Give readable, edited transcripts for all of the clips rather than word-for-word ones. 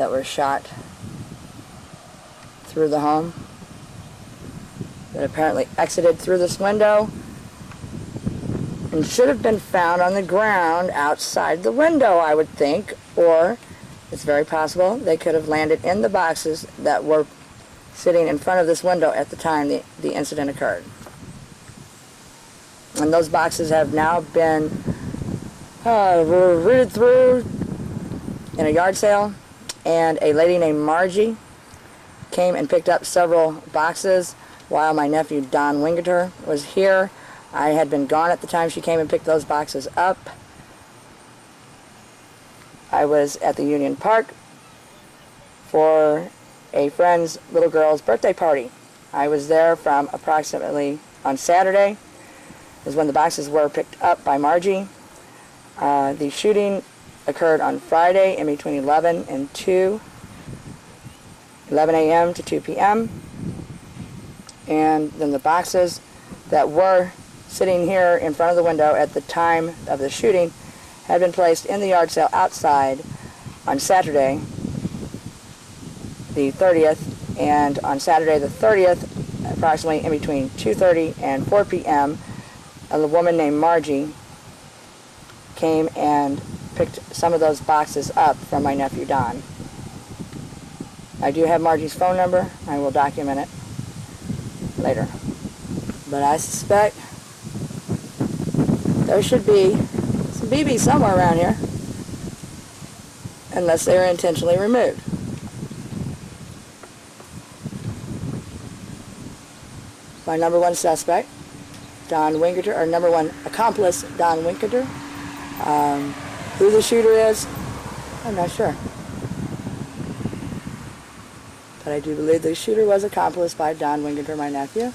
that were shot through the home that apparently exited through this window and should have been found on the ground outside the window, I would think, or it's very possible they could have landed in the boxes that were sitting in front of this window at the time the incident occurred. And those boxes have now been rooted through in a yard sale, and a lady named Margie came and picked up several boxes while my nephew Don Wingerter was here. I had been gone at the time she came and picked those boxes up. I was at the Union Park for a friend's little girl's birthday party. I was there from approximately on Saturday is when the boxes were picked up by Margie. The shooting occurred on Friday in between 11 and 2, 11 a.m. to 2 p.m. And then the boxes that were sitting here in front of the window at the time of the shooting had been placed in the yard sale outside on Saturday the 30th, and on Saturday the 30th, approximately in between 2:30 and 4 p.m., a woman named Margie came and picked some of those boxes up from my nephew Don. I do have Margie's phone number. I will document it later. But I suspect there should be some BBs somewhere around here, unless they were intentionally removed. My number one suspect, Don Wingerter, or number one accomplice, Don Wingerter. Who the shooter is, I'm not sure. But I do believe the shooter was accomplished by Don Wingerter, my nephew,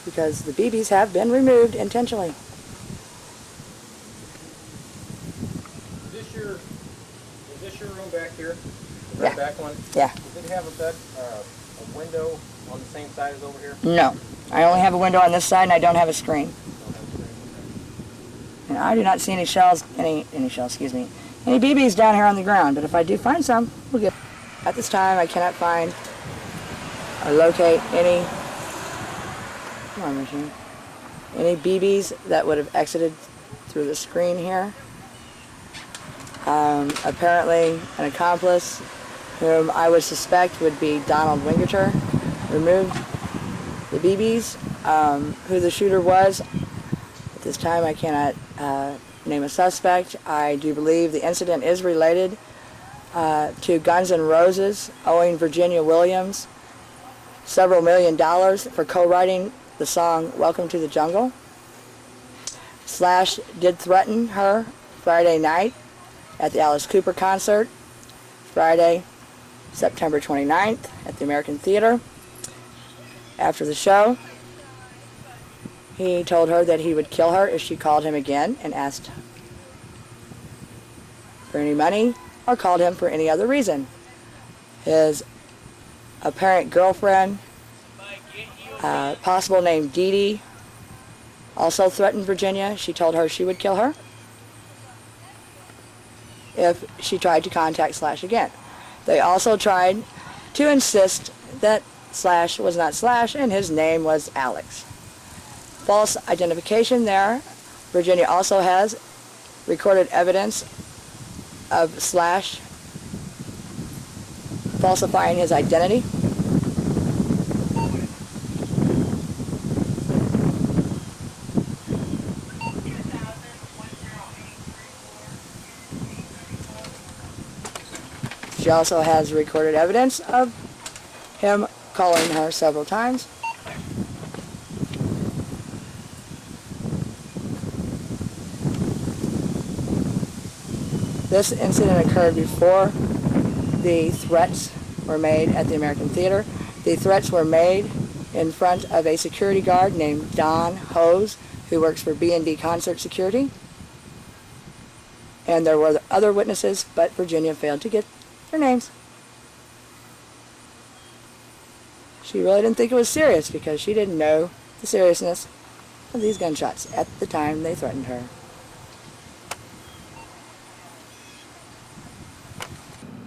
because the BBs have been removed intentionally. Is this your room back here? The Yeah. back one? Yeah. Does it have a window on the same side as over here? No. I only have a window on this side, and I don't have a screen. And I do not see any shells, any BBs down here on the ground. But if I do find some, we'll get. At this time, I cannot find or locate any BBs that would have exited through the screen here. Apparently, an accomplice whom I would suspect would be Donald Wingerter removed the BBs. Who the shooter was, at this time I cannot name a suspect. I do believe the incident is related to Guns N' Roses, owing Virginia Williams several $1 million for co-writing the song Welcome to the Jungle. Slash did threaten her Friday night at the Alice Cooper concert, Friday, September 29th at the American Theater. After the show, he told her that he would kill her if she called him again and asked for any money or called him for any other reason. His apparent girlfriend, possible name Dee Dee, also threatened Virginia. She told her she would kill her if she tried to contact Slash again. They also tried to insist that Slash was not Slash and his name was Alex. False identification there. Virginia also has recorded evidence of Slash falsifying his identity. She also has recorded evidence of him calling her several times. This incident occurred before the threats were made at the American Theater. The threats were made in front of a security guard named Don Hose, who works for B&D Concert Security. And there were other witnesses, but Virginia failed to get their names. She really didn't think it was serious because she didn't know the seriousness of these gunshots at the time they threatened her.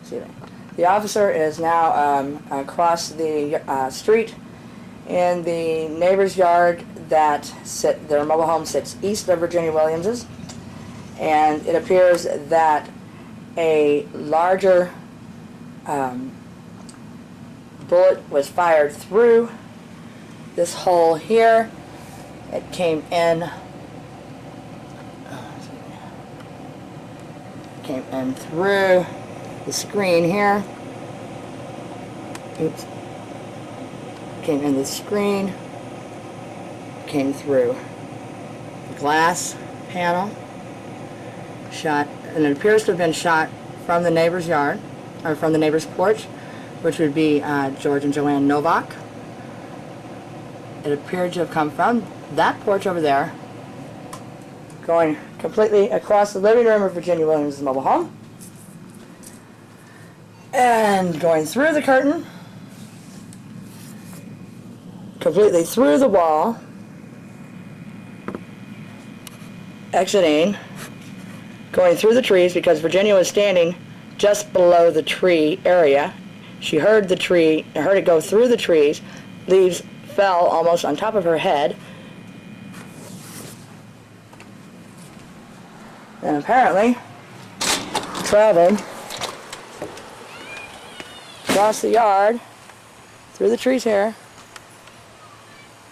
excuse me. The officer is now across the street in the neighbor's yard that their mobile home sits east of Virginia Williams's, and it appears that a larger bullet was fired through this hole here. It came in through the screen here. Oops. Came in the screen, came through the glass panel, shot, and it appears to have been shot from the neighbor's yard, or from the neighbor's porch, which would be George and Joanne Novak. It appeared to have come from that porch over there, going completely across the living room of Virginia Williams' mobile home, and going through the curtain, completely through the wall, exiting, going through the trees, because Virginia was standing just below the tree area. She heard it go through the trees. Leaves fell almost on top of her head. And apparently traveled across the yard, through the trees here.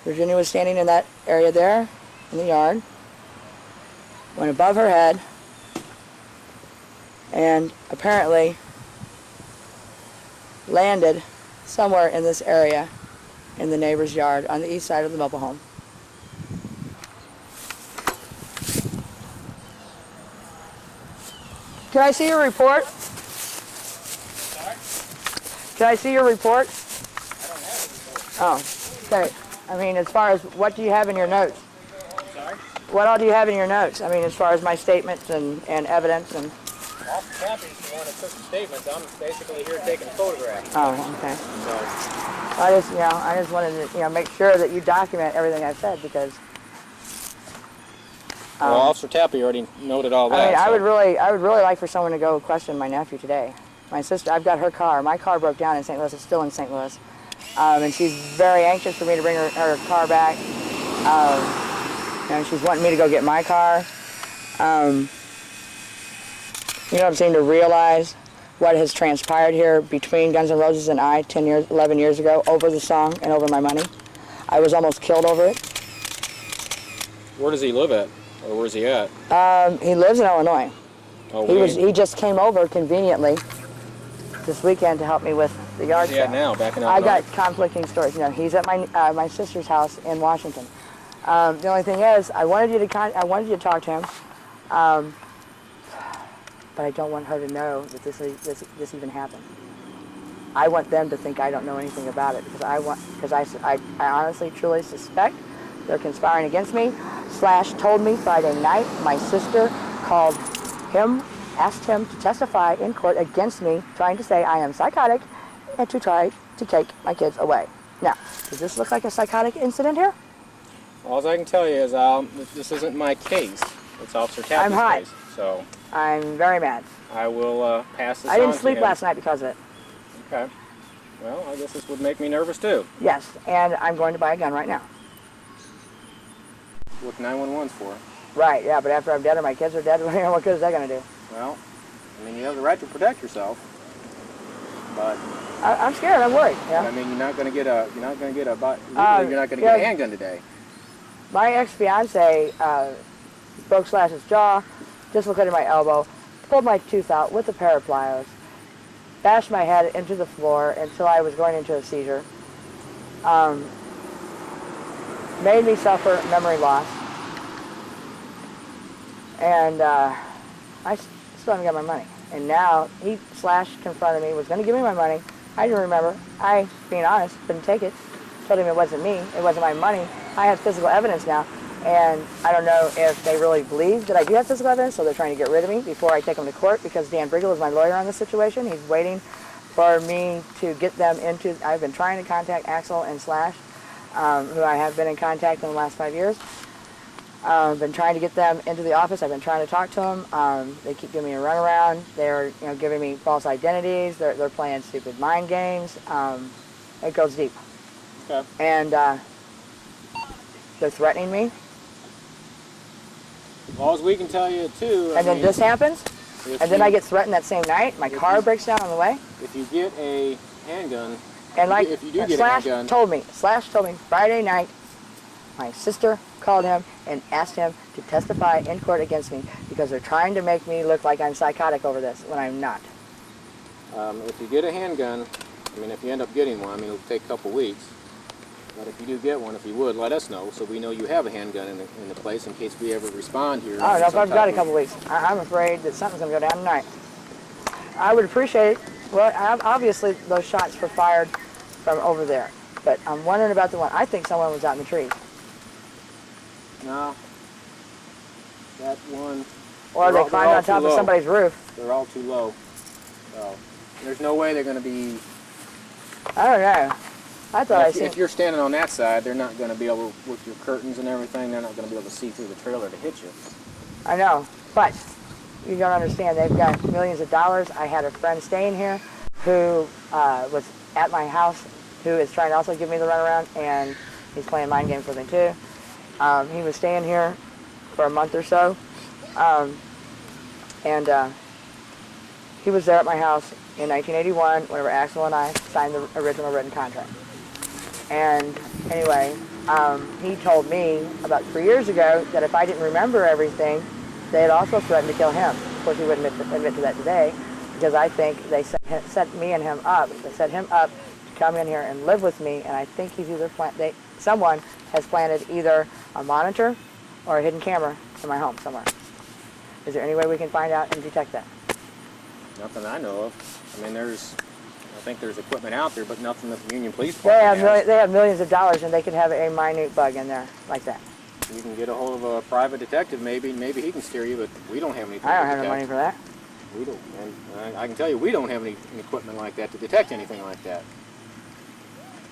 Virginia was standing in that area there, in the yard, went above her head, and apparently landed somewhere in this area in the neighbor's yard on the east side of the mobile home. Can I see your report? Sorry? Can I see your report? I don't have a report. Oh, okay. I mean, as far as what do you have in your notes? Sorry? What all do you have in your notes? I mean, as far as my statements and evidence and... Officer Tappy's the one that took the statements. I'm basically here taking photographs. Oh, okay. So, I just wanted to, make sure that you document everything I said, because... well, Officer Tappy already noted all that. I mean, I would really like for someone to go question my nephew today. My sister, I've got her car. My car broke down in St. Louis. It's still in St. Louis. And she's very anxious for me to bring her car back. And she's wanting me to go get my car. I'm saying, to realize what has transpired here between Guns N' Roses and I 11 years ago over the song and over my money. I was almost killed over it. Where does he live at? Or where's he at? He lives in Illinois. Oh, He just came over conveniently this weekend to help me with the yard sale. Where's he at now? Back in Illinois? I got conflicting stories. He's at my sister's house in Washington. The only thing is, I wanted you to talk to him, but I don't want her to know that this even happened. I want them to think I don't know anything about it, because I honestly, truly suspect they're conspiring against me. Slash told me Friday night my sister called him, asked him to testify in court against me, trying to say I am psychotic and to try to take my kids away. Now, does this look like a psychotic incident here? All I can tell you is this isn't my case. It's Officer Tappy's I'm hot. case. So I'm very mad. I will pass this on I didn't to sleep him. last night because of it. Okay. Well, I guess this would make me nervous too. Yes, and I'm going to buy a gun right now. What 911's for? Right, yeah, but after I'm dead or my kids are dead, what good is that going to do? Well, I mean, you have the right to protect yourself, but I'm scared. I'm worried. Yeah. I mean, you're not going to get a handgun today. My ex-fiance broke Slash's jaw, dislocated my elbow, pulled my tooth out with a pair of pliers, bashed my head into the floor until I was going into a seizure, made me suffer memory loss, and I still haven't got my money. And now Slash confronted me, was going to give me my money. I didn't remember. I, being honest, couldn't take it. Told him it wasn't me. It wasn't my money. I have physical evidence now, and I don't know if they really believe that I do have physical evidence, so they're trying to get rid of me before I take them to court, because Dan Briggle is my lawyer on this situation. He's waiting for me to get them into... I've been trying to contact Axel and Slash, who I have been in contact in the last 5 years. Been trying to get them into the office. I've been trying to talk to them. They keep giving me a runaround. They're giving me false identities. They're playing stupid mind games. It goes deep. Okay. And they're threatening me. All we can tell you too. And then this happens. And then I get threatened that same night. My car breaks down on the way. If you get a handgun, And like if you do get a Slash handgun, told me Friday night, my sister called him and asked him to testify in court against me because they're trying to make me look like I'm psychotic over this when I'm not. if you get a handgun, I mean, if you end up getting one, I mean, it'll take a couple weeks. But if you do get one, if you would, let us know so we know you have a handgun in the place in case we ever respond here. I don't know if I've got a couple weeks. I'm afraid that something's going to go down tonight. I would appreciate it. Well, obviously those shots were fired from over there. But I'm wondering about the one. I think someone was out in the trees. No. That one. Or they climbed on top of somebody's roof. They're all too low. So there's no way they're going to be. I don't know. I thought if you're standing on that side, they're not going to be able, with your curtains and everything, they're not going to be able to see through the trailer to hit you. I know, but you don't understand. They've got millions of dollars. I had a friend staying here who was at my house who is trying to also give me the runaround, and he's playing mind games with me too. He was staying here for a month or so, and he was there at my house in 1981 whenever Axel and I signed the original written contract. And anyway, he told me about 3 years ago that if I didn't remember everything, they had also threatened to kill him. Of course, he wouldn't admit to that today, because I think they set me and him up. They set him up to come in here and live with me, and I think he's either someone has planted either a monitor or a hidden camera in my home somewhere. Is there any way we can find out and detect that? Nothing I know of. I mean, I think there's equipment out there, but nothing that the Union Police Department has. They have millions of dollars, and they could have a minute bug in there like that. You can get a hold of a private detective, maybe he can steer you, but we don't have anything. I don't have no money for that. We don't, and I can tell you, we don't have any equipment like that to detect anything like that.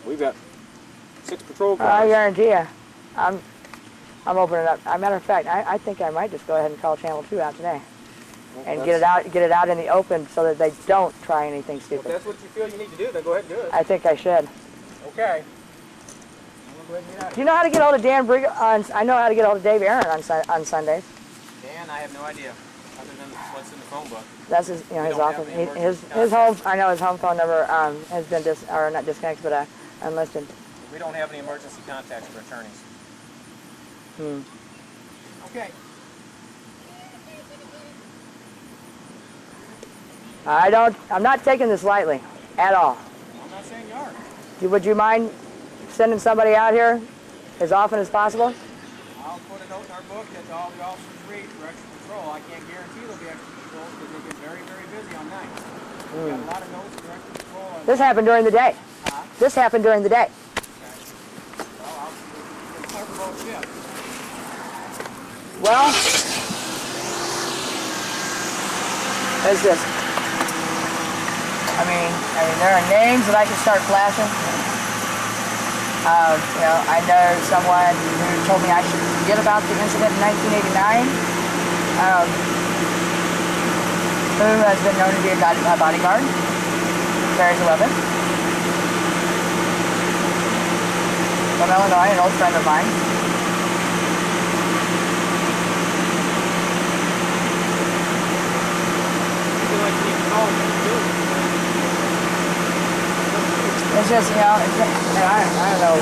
We've got 6 patrol cars. I guarantee you, I'm opening up. As a matter of fact, I think I might just go ahead and call Channel 2 out today. And get it out in the open so that they don't try anything stupid. Well, if that's what you feel you need to do, then go ahead and do it. I think I should. Okay. Do you know how to get hold of Dan Brigg I know how to get hold of Dave Aaron on Sundays. Dan, I have no idea, other than what's in the phone book. That's his office. His home. I know his home phone number has been not disconnected, but unlisted. We don't have any emergency contacts for attorneys. Okay. I'm not taking this lightly, at all. I'm not saying you are. Would you mind sending somebody out here as often as possible? I'll put a note in our book that all the officers read for extra patrol. I can't guarantee there'll be extra patrols because they get very, very busy on nights. We've got a lot of notes for extra patrol. This happened during the day. This happened during the day. Okay. Well, I'll cover both shifts. Well, there's this. I mean, there are names that I can start flashing. I know someone who told me I should forget about the incident in 1989, who has been known to be a bodyguard, carries a weapon. From Illinois, an old friend of mine. I feel like you need to call them to do it. It's just, I don't know.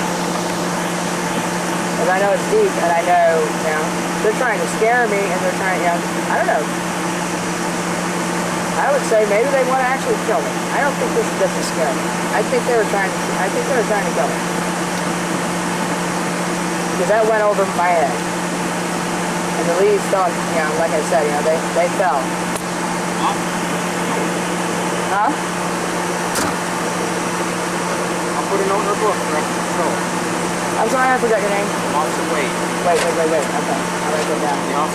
Because I know it's deep, and I know, they're trying to scare me, and they're trying, I don't know. I would say maybe they want to actually kill me. I don't think this is just to scare me. I think they were trying to kill me. Because that went over my head. And the leaves fell, like I said, they fell. Huh? Put a note in her book for extra patrol. I'm sorry, I forgot your name. Officer Wade. Wait. Okay, I'll write that down.